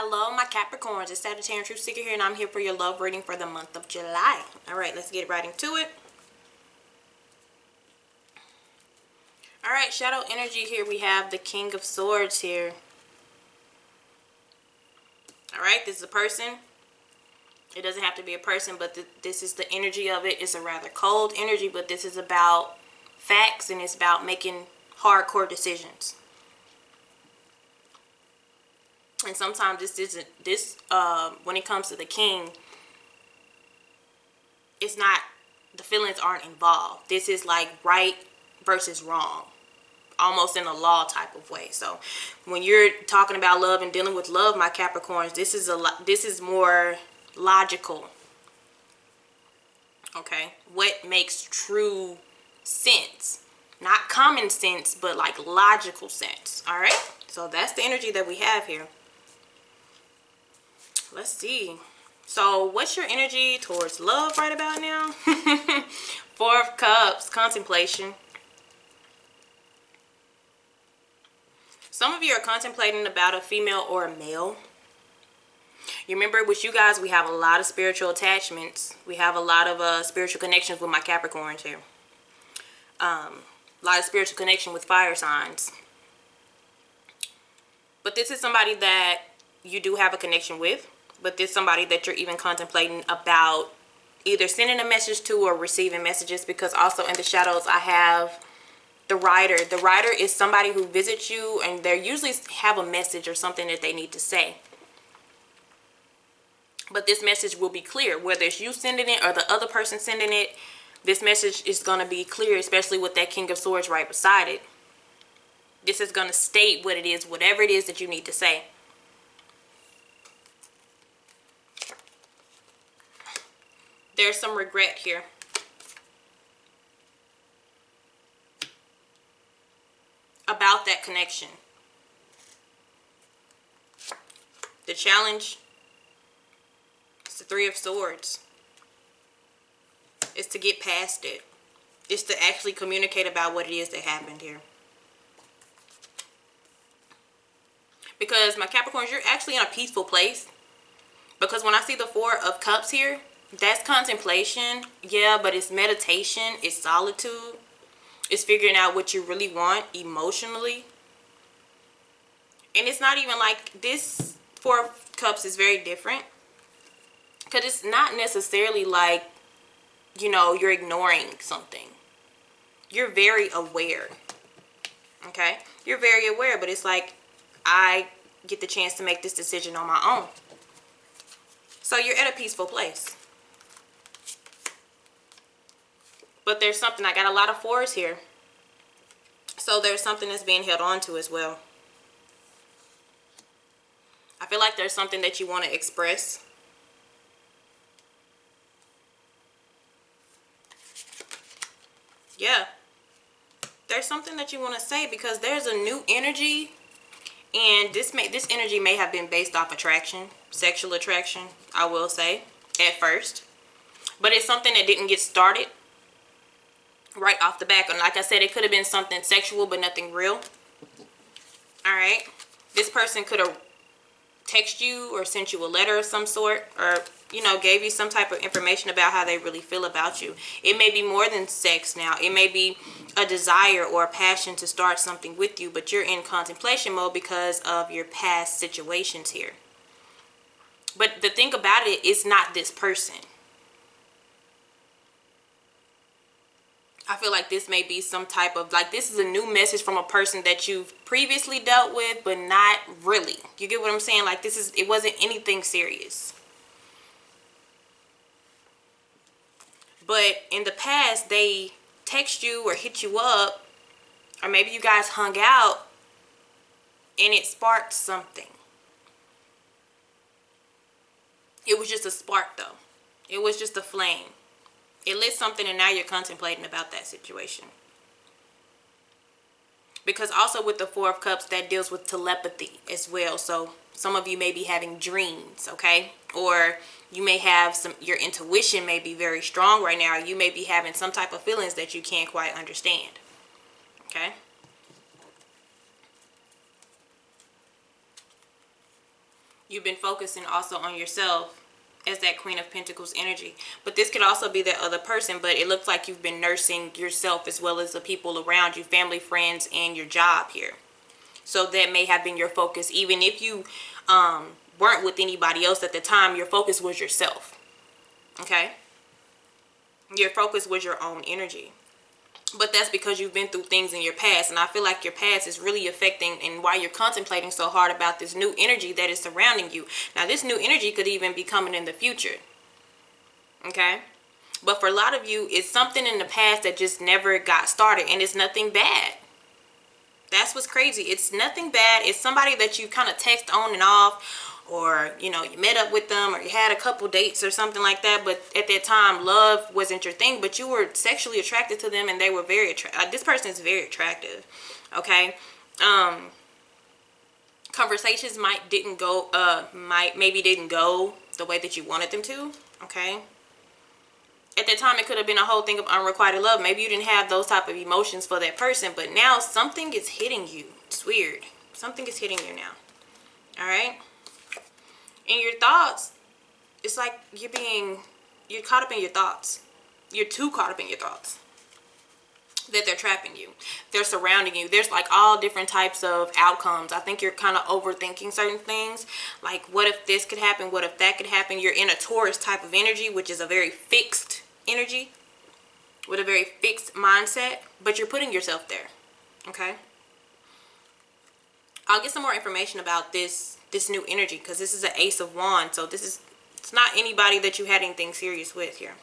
Hello, my Capricorns. It's Sagittarian Truth Seeker here, and I'm here for your love reading for the month of July. All right, let's get right into it. All right, shadow energy here. We have the King of Swords here. All right, this is a person. It doesn't have to be a person, but this is the energy of it. It's a rather cold energy, but this is about facts, and it's about making hardcore decisions. And sometimes when it comes to the king, it's not, the feelings aren't involved. This is like right versus wrong, almost in a law type of way. So when you're talking about love and dealing with love, my Capricorns, this is more logical. Okay, what makes true sense, not common sense, but like logical sense. All right, so that's the energy that we have here. Let's see. So what's your energy towards love right about now? Four of Cups, contemplation. Some of you are contemplating about a female or a male. You remember with you guys, we have a lot of spiritual attachments. We have a lot of spiritual connections with my Capricorns here. A lot of spiritual connection with fire signs. But this is somebody that you do have a connection with. But this is somebody that you're even contemplating about either sending a message to or receiving messages, because also in the shadows I have the writer. The writer is somebody who visits you, and they usually have a message or something that they need to say. But this message will be clear, whether it's you sending it or the other person sending it. This message is going to be clear, especially with that King of Swords right beside it. This is going to state what it is, whatever it is that you need to say. There's some regret here. About that connection. The challenge is the Three of Swords. It's to get past it. It's to actually communicate about what it is that happened here. Because my Capricorns, you're actually in a peaceful place. Because when I see the Four of Cups here, that's contemplation. Yeah, but it's meditation. It's solitude. It's figuring out what you really want emotionally. And it's not even like this Four of Cups is very different. Because it's not necessarily like, you know, you're ignoring something. You're very aware. Okay? You're very aware, but it's like, I get the chance to make this decision on my own. So you're at a peaceful place. But there's something, I got a lot of fours here. So there's something that's being held on to as well. I feel like there's something that you want to express. Yeah. There's something that you want to say, because there's a new energy. And this energy may have been based off attraction, sexual attraction, I will say, at first. But it's something that didn't get started right off the back. And like I said, it could have been something sexual, but nothing real. Alright. This person could have texted you or sent you a letter of some sort, or, you know, gave you some type of information about how they really feel about you. It may be more than sex now. It may be a desire or a passion to start something with you, but you're in contemplation mode because of your past situations here. But the thing about it is not this person. I feel like this may be some type of, like, this is a new message from a person that you've previously dealt with, but not really. You get what I'm saying? Like, it wasn't anything serious. But in the past, they text you or hit you up, or maybe you guys hung out, and it sparked something. It was just a spark, though. It was just a flame. It lit something, and now you're contemplating about that situation. Because also with the Four of Cups, that deals with telepathy as well. So some of you may be having dreams, okay? Or you may have your intuition may be very strong right now. Or you may be having some type of feelings that you can't quite understand, okay? You've been focusing also on yourself as that Queen of Pentacles energy. But this could also be that other person, but it looks like you've been nursing yourself as well as the people around you, family, friends, and your job here. So that may have been your focus. Even if you weren't with anybody else at the time, your focus was yourself. Okay? Your focus was your own energy. But that's because you've been through things in your past. And I feel like your past is really affecting and why you're contemplating so hard about this new energy that is surrounding you. Now, this new energy could even be coming in the future. Okay? But for a lot of you, it's something in the past that just never got started. And it's nothing bad. That's what's crazy. It's nothing bad. It's somebody that you kind of text on and off. Or, you know, you met up with them, or you had a couple dates or something like that. But at that time, love wasn't your thing. But you were sexually attracted to them, and they were very attractive. This person is very attractive. Okay. Conversations maybe didn't go the way that you wanted them to. Okay. At that time, it could have been a whole thing of unrequited love. Maybe you didn't have those type of emotions for that person. But now something is hitting you. It's weird. Something is hitting you now. All right. In your thoughts, it's like you're caught up in your thoughts. You're too caught up in your thoughts. That they're trapping you. They're surrounding you. There's like all different types of outcomes. I think you're kind of overthinking certain things. Like, what if this could happen? What if that could happen? You're in a Taurus type of energy, which is a very fixed energy. With a very fixed mindset. But you're putting yourself there. Okay? I'll get some more information about this new energy, because this is an Ace of Wands. So it's not anybody that you had anything serious with here.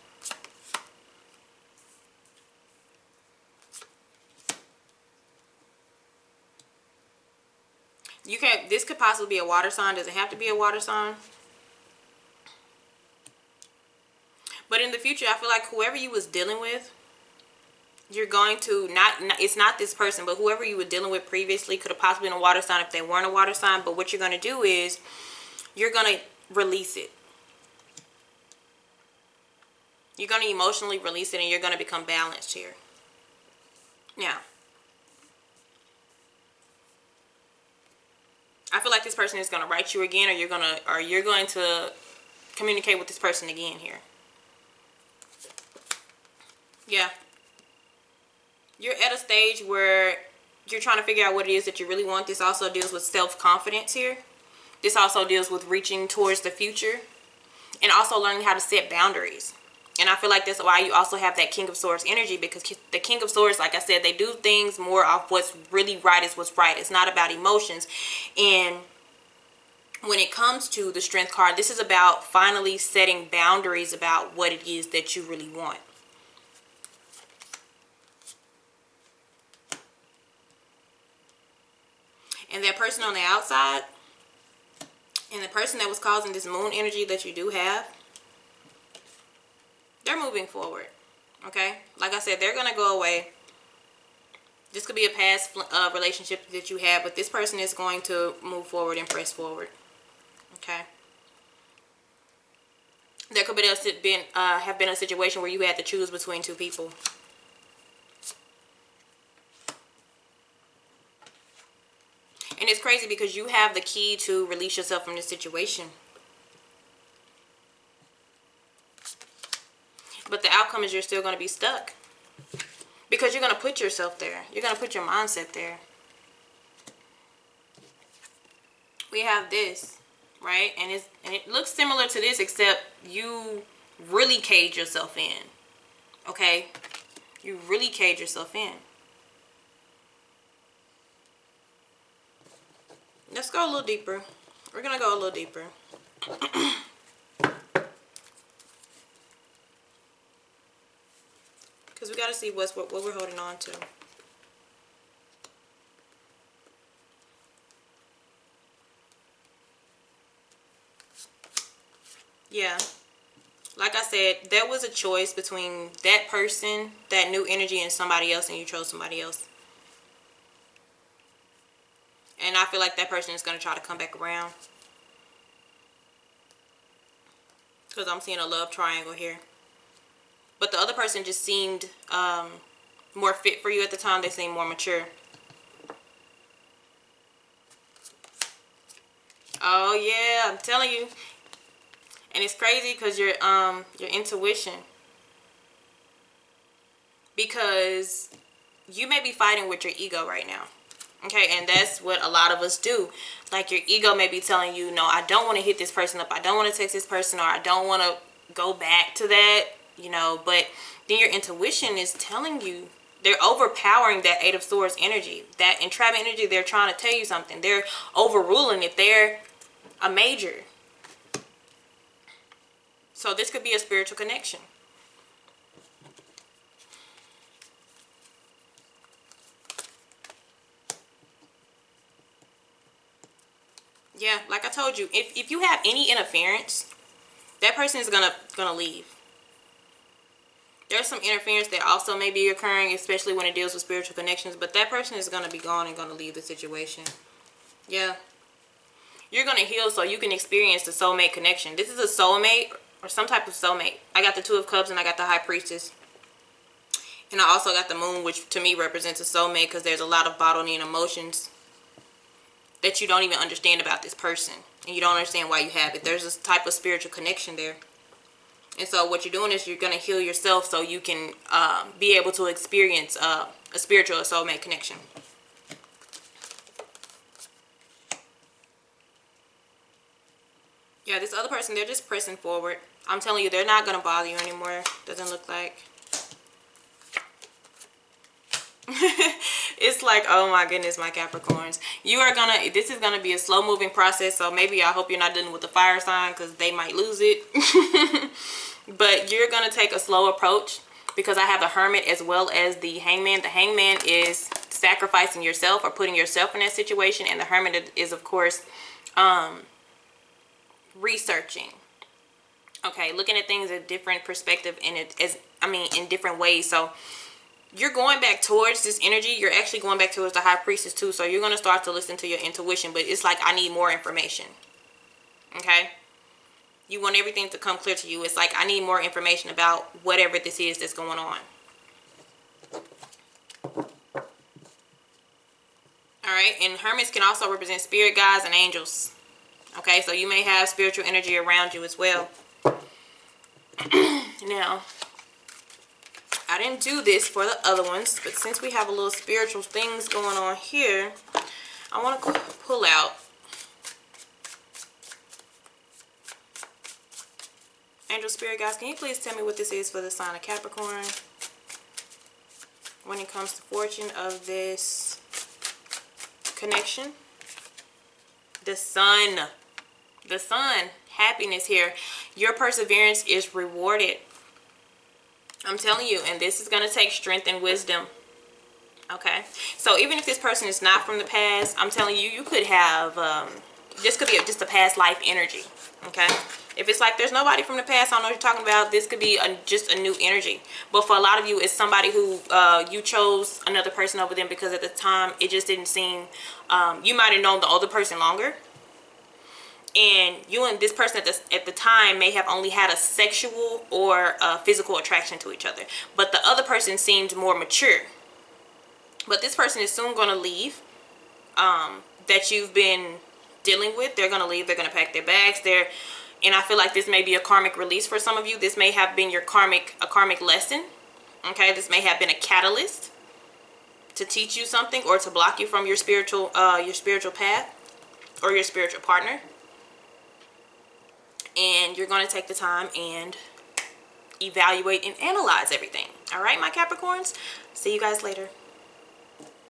This could possibly be a water sign. Does it have to be a water sign? But in the future, I feel like whoever you was dealing with, you're going to it's not this person, but whoever you were dealing with previously could have possibly been a water sign if they weren't a water sign. But what you're going to do is you're going to release it. You're going to emotionally release it, and you're going to become balanced here. Now, I feel like this person is going to write you again, or you're going to communicate with this person again here. Yeah. You're at a stage where you're trying to figure out what it is that you really want. This also deals with self-confidence here. This also deals with reaching towards the future. And also learning how to set boundaries. And I feel like that's why you also have that King of Swords energy. Because the King of Swords, like I said, they do things more off what's really right is what's right. It's not about emotions. And when it comes to the Strength card, this is about finally setting boundaries about what it is that you really want. And that person on the outside, and the person that was causing this moon energy that you do have, they're moving forward. Okay? Like I said, they're going to go away. This could be a past relationship that you have, but this person is going to move forward and press forward. Okay? There could have been a situation where you had to choose between two people. And it's crazy because you have the key to release yourself from this situation. But the outcome is you're still going to be stuck. Because you're going to put yourself there. You're going to put your mindset there. We have this, right? And it looks similar to this, except you really cage yourself in. Okay? You really cage yourself in. Let's go a little deeper. We're going to go a little deeper. Because we got to see what we're holding on to. Yeah. Like I said, there was a choice between that person, that new energy, and somebody else, and you chose somebody else. And I feel like that person is going to try to come back around. Because I'm seeing a love triangle here. But the other person just seemed more fit for you at the time. They seemed more mature. Oh yeah, I'm telling you. And it's crazy because your intuition, because you may be fighting with your ego right now. Okay, and that's what a lot of us do. Like, your ego may be telling you, no, I don't want to hit this person up, I don't want to text this person, or I don't want to go back to that, you know. But then your intuition is telling you, they're overpowering that Eight of Swords energy, that entrapment energy. They're trying to tell you something. They're overruling it. They're a major. So this could be a spiritual connection. Yeah, like I told you, if you have any interference, that person is gonna leave. There's some interference that also may be occurring, especially when it deals with spiritual connections, but that person is gonna be gone and gonna leave the situation. Yeah. You're gonna heal so you can experience the soulmate connection. This is a soulmate or some type of soulmate. I got the Two of Cups and I got the High Priestess. And I also got the Moon, which to me represents a soulmate, because there's a lot of bottled in emotions that you don't even understand about this person, and you don't understand why you have it. There's this type of spiritual connection there. And so what you're doing is you're going to heal yourself so you can be able to experience a spiritual or soulmate connection. Yeah, this other person, they're just pressing forward. I'm telling you, they're not going to bother you anymore. Doesn't look like. It's like, oh my goodness, my Capricorns. You are gonna, this is gonna be a slow moving process. So maybe I hope you're not dealing with the fire sign, because they might lose it. But you're gonna take a slow approach, because I have the Hermit as well as the Hangman. The Hangman is sacrificing yourself or putting yourself in that situation, and the Hermit is, of course, researching. Okay, looking at things at different perspective, and in different ways. So you're going back towards this energy. You're actually going back towards the High Priestess too. So you're going to start to listen to your intuition. But it's like, I need more information. Okay? You want everything to come clear to you. It's like, I need more information about whatever this is that's going on. Alright? And Hermits can also represent spirit guides and angels. Okay? So you may have spiritual energy around you as well. Now, I didn't do this for the other ones, but since we have a little spiritual things going on here, I want to pull out Angel Spirit Guides. Can you please tell me what this is for the sign of Capricorn when it comes to fortune of this connection? The Sun. The Sun. Happiness here. Your perseverance is rewarded. I'm telling you, and this is going to take strength and wisdom. Okay, so even if this person is not from the past, I'm telling you, you could have this could be just a past life energy. Okay, if it's like there's nobody from the past, I don't know what you're talking about, this could be just a new energy. But for a lot of you, it's somebody who you chose another person over them because at the time it just didn't seem, you might have known the older person longer, and you and this person at the time may have only had a sexual or physical attraction to each other. But the other person seemed more mature. But this person is soon going to leave that you've been dealing with. They're going to leave. They're going to pack their bags. And I feel like this may be a karmic release for some of you. This may have been a karmic lesson. Okay, this may have been a catalyst to teach you something or to block you from your spiritual path or your spiritual partner. And you're going to take the time and evaluate and analyze everything. All right, my Capricorns? See you guys later.